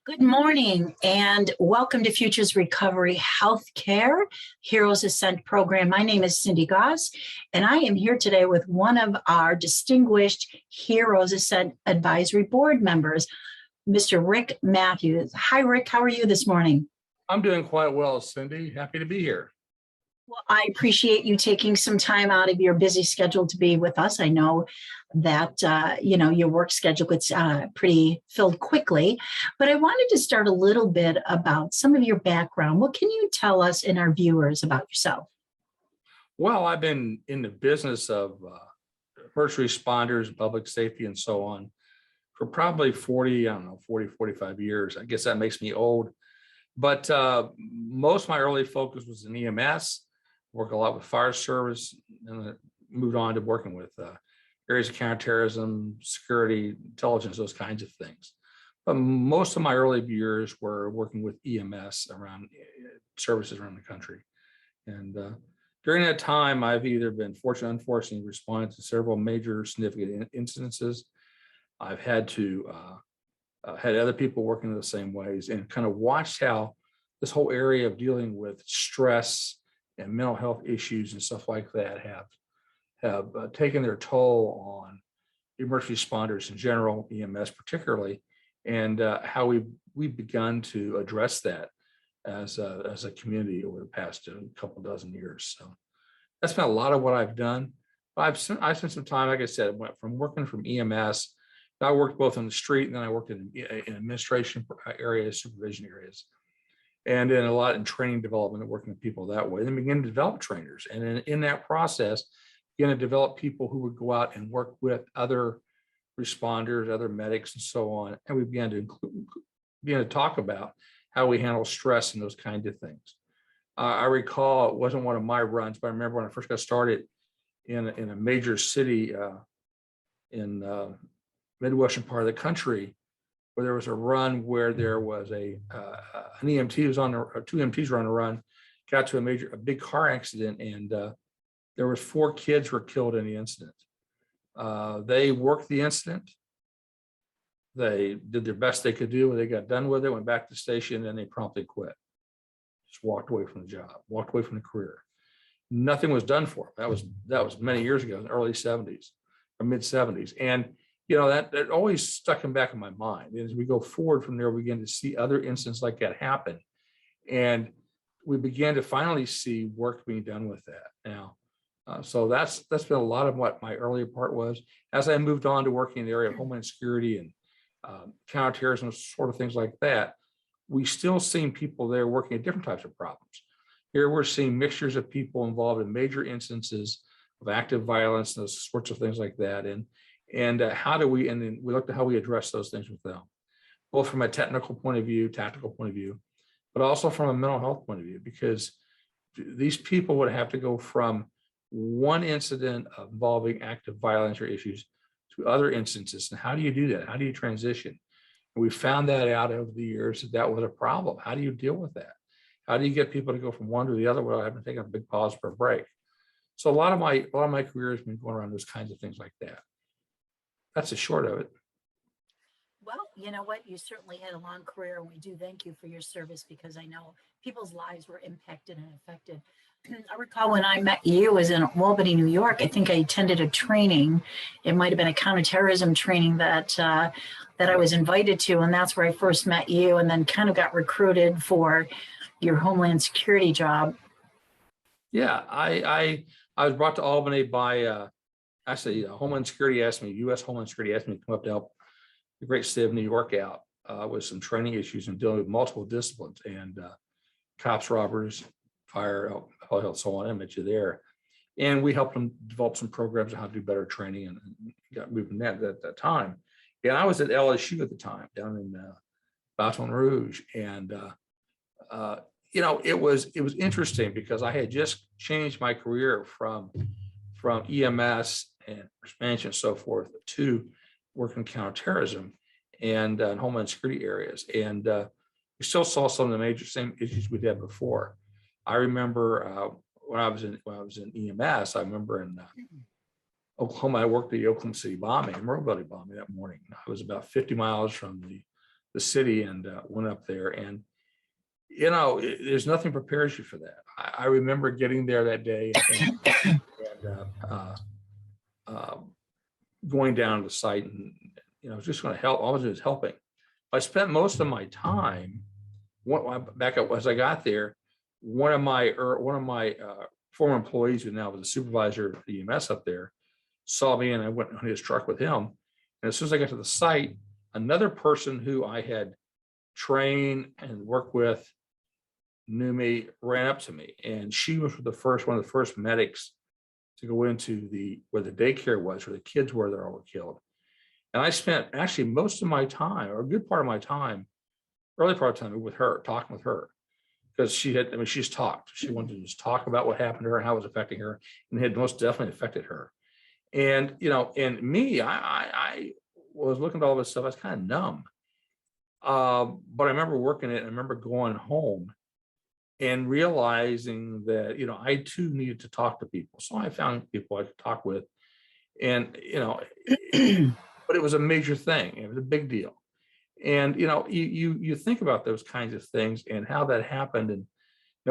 Good morning and welcome to Futures Recovery Healthcare Heroes Ascent program. My name is Cindy Goss and I am here today with one of our distinguished Heroes Ascent Advisory Board members, Mr. Rick Mathews. Hi, Rick. How are you this morning? I'm doing quite well, Cindy. Happy to be here. Well, I appreciate you taking some time out of your busy schedule to be with us. I know that, your work schedule gets pretty filled quickly, but I wanted to start a little bit about some of your background. What can you tell us and our viewers about yourself? Well, I've been in the business of first responders, public safety, and so on for probably 45 years. I guess that makes me old. But most of my early focus was in EMS, worked a lot with fire service, and then moved on to working with areas of counterterrorism, security, intelligence, those kinds of things. But most of my early years were working with EMS around services around the country. And during that time, I've either been fortunate or unfortunately responded to several major significant incidences. I've had to had other people working in the same ways and kind of watched how this whole area of dealing with stress and mental health issues and stuff like that have taken their toll on emergency responders in general, EMS particularly, and how we've begun to address that as a community over the past couple dozen years. So that's been a lot of what I've done. I spent some time, like I said, went from working from EMS. I worked both on the street and then I worked in administration areas, supervision areas, and then a lot in training development and working with people that way. Then began to develop trainers. And in that process, began to develop people who would go out and work with other responders, other medics, and so on. And we began to talk about how we handle stress and those kinds of things. I recall it wasn't one of my runs, but I remember when I first got started in a major city in Midwestern part of the country, where there was a run where there was an EMT was on two EMTs were on a run, got to a big car accident, and there was 4 kids were killed in the incident. They worked the incident. They did their best they could do when they got done with it, went back to the station, and they promptly quit. Just walked away from the job, walked away from the career. Nothing was done for them. That was many years ago, in the early 70s or mid 70s. And that always stuck in back in my mind. And as we go forward from there, we begin to see other incidents like that happen. And we began to finally see work being done with that now. So that's been a lot of what my earlier part was. As I moved on to working in the area of Homeland Security and counterterrorism, sort of things like that, we still seeing people there working at different types of problems. Here we're seeing mixtures of people involved in major instances of active violence, those sorts of things like that. And then we looked at how we address those things with them, both from a technical point of view, tactical point of view, but also from a mental health point of view, because these people would have to go from one incident involving active violence or issues to other instances. And how do you do that? How do you transition? And we found that out over the years that was a problem. How do you deal with that? How do you get people to go from one to the other without having to take a big pause for a break? So a lot of my career has been going around those kinds of things like that. That's the short of it. Well, you know what? You certainly had a long career, and we do thank you for your service because I know people's lives were impacted and affected. I recall when I met you was in Albany, New York. I think I attended a training. It might have been a counterterrorism training that I was invited to, and that's where I first met you, and then kind of got recruited for your Homeland Security job. Yeah, I was brought to Albany by actually Homeland Security asked me, U.S. Homeland Security asked me to come up to help the great state of New York out with some training issues and dealing with multiple disciplines and cops, robbers, fire, health, so on. I met you there. And we helped them develop some programs on how to do better training and got moving that at that time. And I was at LSU at the time down in Baton Rouge. And, it was interesting because I had just changed my career from EMS and expansion and so forth to working counterterrorism and Homeland Security areas. And we still saw some of the same issues we had before. I remember when I was in EMS, I remember in Oklahoma, I worked the Oklahoma City bombing, Murrah Building bombing that morning. I was about 50 miles from the the city and went up there. And, there's nothing prepares you for that. I remember getting there that day and going down to the site and, just going to help. All I was doing is helping. I spent most of my time, back up as I got there, one of my former employees who now was a supervisor of the EMS up there saw me, and I went on his truck with him. And as soon as I got to the site, another person who I had trained and worked with knew me, ran up to me, and she was one of the first medics to go into where the daycare was, where the kids were that all were killed. And I spent actually most of my time, or a good part of my time, early part of time with her, talking with her, because she's talked. She wanted to just talk about what happened to her and how it was affecting her, and it had most definitely affected her. And, and me, I was looking at all this stuff. I was kind of numb. But I remember working it, and I remember going home and realizing that, I too needed to talk to people. So I found people I could talk with, and, but it was a major thing. It was a big deal. And, you think about those kinds of things and how that happened. And,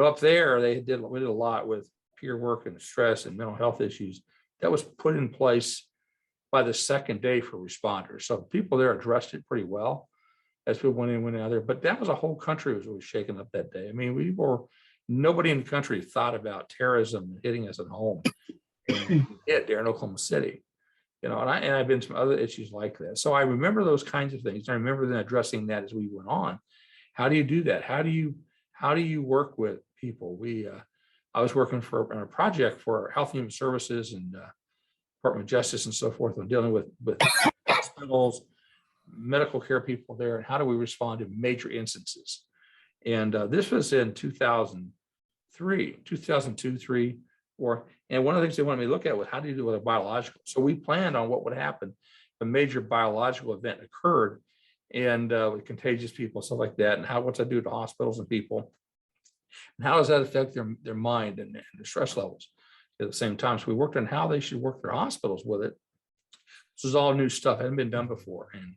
up there, we did a lot with peer work and stress and mental health issues that was put in place by the second day for responders. So people there addressed it pretty well as people went in, went out there. But that was a whole country was really shaken up that day. I mean, nobody in the country thought about terrorism hitting us at home. And hit there in Oklahoma City. And I've been some other issues like that. So I remember those kinds of things. I remember then addressing that as we went on. How do you do that? How do you work with people? I was working on a project for Health and Human Services and Department of Justice and so forth, on dealing with hospitals, medical care people there, and how do we respond to major instances? And this was in 2002, 2003, and one of the things they wanted me to look at was how do you do with a biological? So we planned on what would happen if a major biological event occurred, and with contagious people, stuff like that, and what's that do to hospitals and people, and how does that affect their mind and their stress levels at the same time? So we worked on how they should work their hospitals with it. This is all new stuff, hadn't been done before. And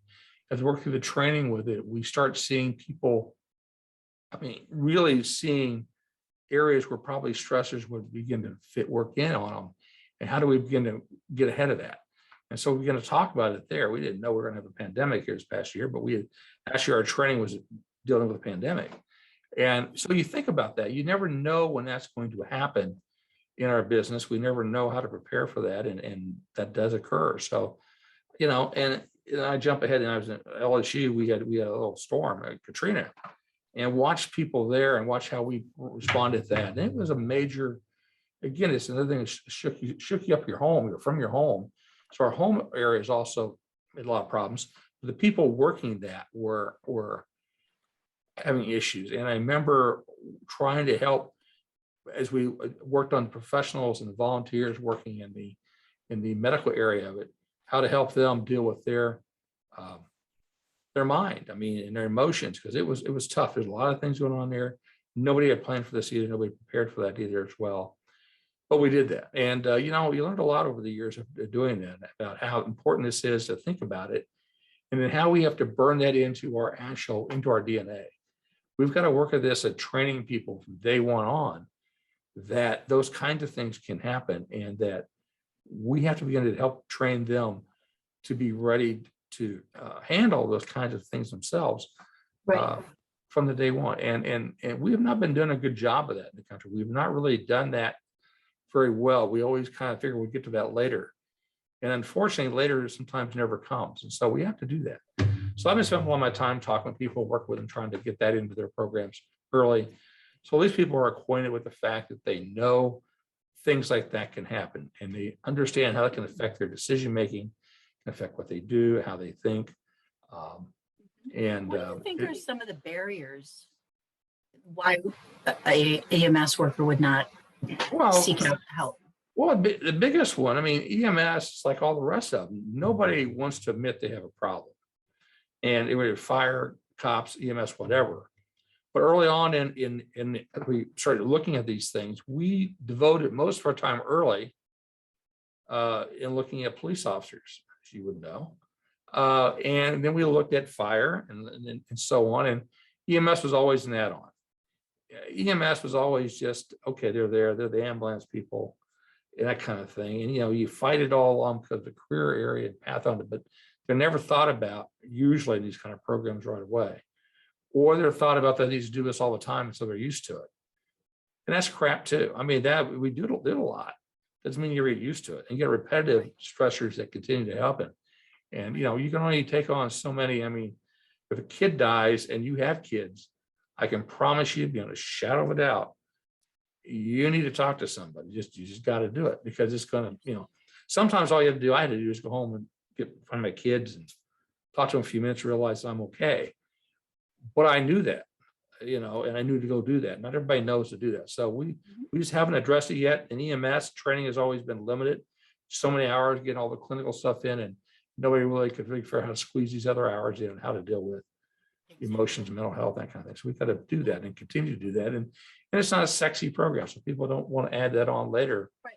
as we work through the training with it, we start seeing people, really seeing areas where probably stressors would begin to work in on them. And how do we begin to get ahead of that? And so we're going to talk about it there. We didn't know we were going to have a pandemic here this past year, but our training was dealing with a pandemic. And so you think about that. You never know when that's going to happen in our business. We never know how to prepare for that. And that does occur. So, and I jump ahead, and I was in LSU. We had a little storm, Katrina, and watched people there and watch how we responded to that. And it was a major, again, it's another thing that shook you up your home, from your home. So our home area is also made a lot of problems. The people working that were having issues. And I remember trying to help as we worked on professionals and volunteers working in the medical area of it, how to help them deal with their mind, and their emotions, because it was tough. There's a lot of things going on there. Nobody had planned for this either. Nobody prepared for that either as well. But we did that. And, you learned a lot over the years of doing that, about how important this is to think about it. And then how we have to burn that into our DNA. We've got to work at this at training people from day one on, that those kinds of things can happen, and that we have to begin to help train them to be ready to handle those kinds of things themselves, Right. From the day one. And we have not been doing a good job of that in the country. We've not really done that very well. We always kind of figure we'll get to that later. And unfortunately, later sometimes never comes. And so we have to do that. So I've been spending a lot of my time talking with people, work with them, trying to get that into their programs early. So at least people are acquainted with the fact that they know things like that can happen, and they understand how it can affect their decision-making, can affect what they do, how they think. What do you think are some of the barriers why a EMS worker would not seek out help? Well, the biggest one, EMS is like all the rest of them. Nobody wants to admit they have a problem. And it would fire, cops, EMS, whatever. But early on we started looking at these things. We devoted most of our time early in looking at police officers, as you would know. And then we looked at fire and so on. And EMS was always an add-on. EMS was always just, okay, they're there, they're the ambulance people, and that kind of thing. And, you fight it all along because of the career area and path on it, but they're never thought about usually in these kind of programs right away. Or they're thought about that they need to do this all the time, and so they're used to it. And that's crap too. I mean, that we do it a lot. Doesn't mean you're used to it. And you get repetitive stressors that continue to happen. And, you can only take on so many. I mean, if a kid dies and you have kids, I can promise you beyond a shadow of a doubt, you need to talk to somebody. You just got to do it, because it's going to, sometimes all you have to do, I had to do is go home and find my kids and talk to them a few minutes, realize I'm okay. But I knew that, and I knew to go do that. Not everybody knows to do that. So we just haven't addressed it yet. And EMS training has always been limited. So many hours getting all the clinical stuff in, and nobody really could figure out how to squeeze these other hours in and how to deal with emotions, mental health, that kind of thing. So we got to do that and continue to do that. And it's not a sexy program, so people don't want to add that on later. Right.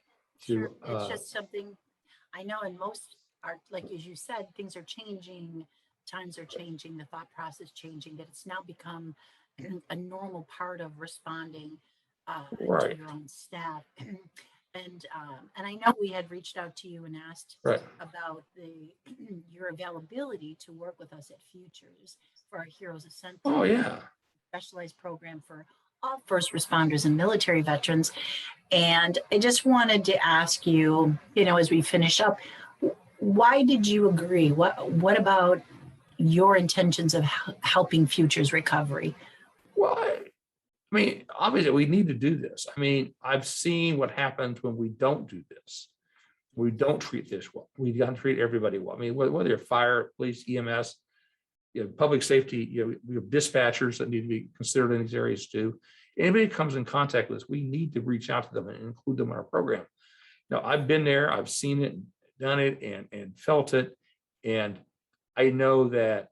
To, Sure. It's just something I know in most art, like as you said, things are changing, times are changing, the thought process changing, that it's now become a normal part of responding right. to your own staff. And I know we had reached out to you and asked right. about your availability to work with us at Futures for our Heroes Ascent. Oh yeah, specialized program for all first responders and military veterans. And I just wanted to ask you, as we finish up, why did you agree? What about your intentions of helping Futures recovery? Well, I mean, obviously we need to do this. I mean, I've seen what happens when we don't do this. We don't treat this well. We got to treat everybody well. I mean, whether you're fire, police, EMS, public safety, we have dispatchers that need to be considered in these areas too. Anybody who comes in contact with us, we need to reach out to them and include them in our program. Now, I've been there, I've seen it, done it, and felt it, and I know that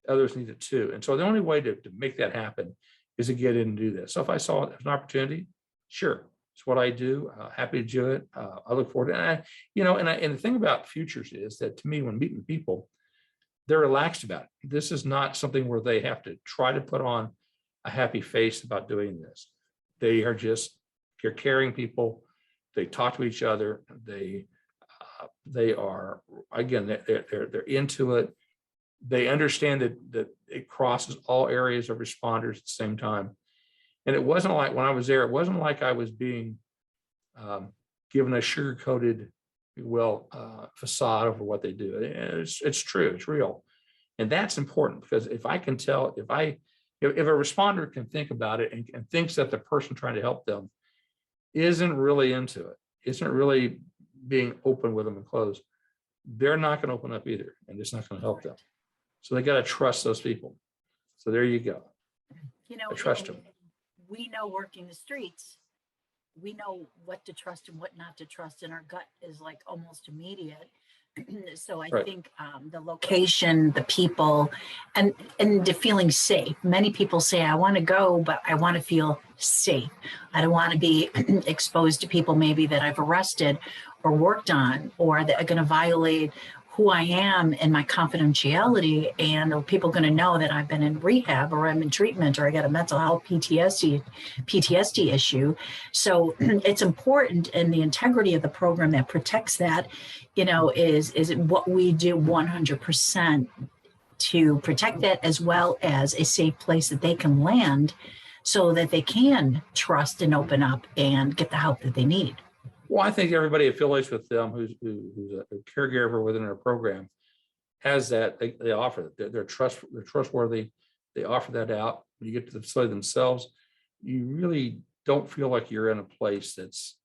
others need it too. And so the only way to make that happen is to get in and do this. So if I saw it as an opportunity, sure, it's what I do. Happy to do it. I look forward to it. And the thing about Futures is that, to me, when meeting people, they're relaxed about it. This is not something where they have to try to put on a happy face about doing this. They're caring people. They talk to each other. They are, again, they're into it. They understand that it crosses all areas of responders at the same time. And it wasn't like, when I was there, it wasn't like I was being given a sugar-coated, facade over what they do. It's true, it's real. And that's important, because if I can tell, if a responder can think about it and thinks that the person trying to help them isn't really into it, isn't really being open with them and closed, they're not going to open up either, and it's not going to help them. So they got to trust those people. So there you go. I trust them. We know, working the streets, we know what to trust and what not to trust, and our gut is like almost immediate. So I think the location, the people, and the feeling safe. Many people say, I want to go, but I want to feel safe. I don't want to be exposed to people maybe that I've arrested or worked on, or that are going to violate who I am and my confidentiality, and are people going to know that I've been in rehab, or I'm in treatment, or I got a mental health PTSD issue. So it's important, and the integrity of the program that protects that, is what we do 100% to protect that, as well as a safe place that they can land so that they can trust and open up and get the help that they need. Well, I think everybody affiliates with them who's a caregiver within our program has that. They offer it. They're trustworthy. They offer that out. When you get to the facility themselves, you really don't feel like you're in a place that's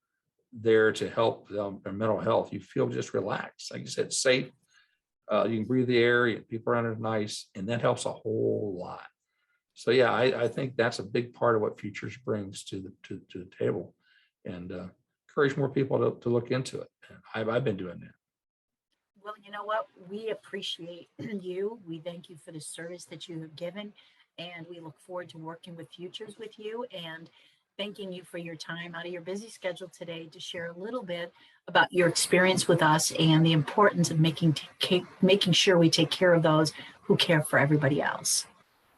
there to help them, their mental health. You feel just relaxed. Like you said, safe. You can breathe the air. People around are nice, and that helps a whole lot. So yeah, I think that's a big part of what Futures brings to the table, and encourage more people to look into it. And I've been doing that. Well, you know what? We appreciate you. We thank you for the service that you have given, and we look forward to working with Futures with you. And thanking you for your time out of your busy schedule today to share a little bit about your experience with us and the importance of making sure we take care of those who care for everybody else.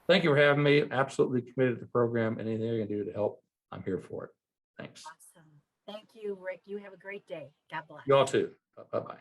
Thank you for having me. Absolutely committed to the program. Anything I can do to help, I'm here for it. Thanks. Awesome. Thank you, Rick. You have a great day. God bless. You all too. Bye-bye.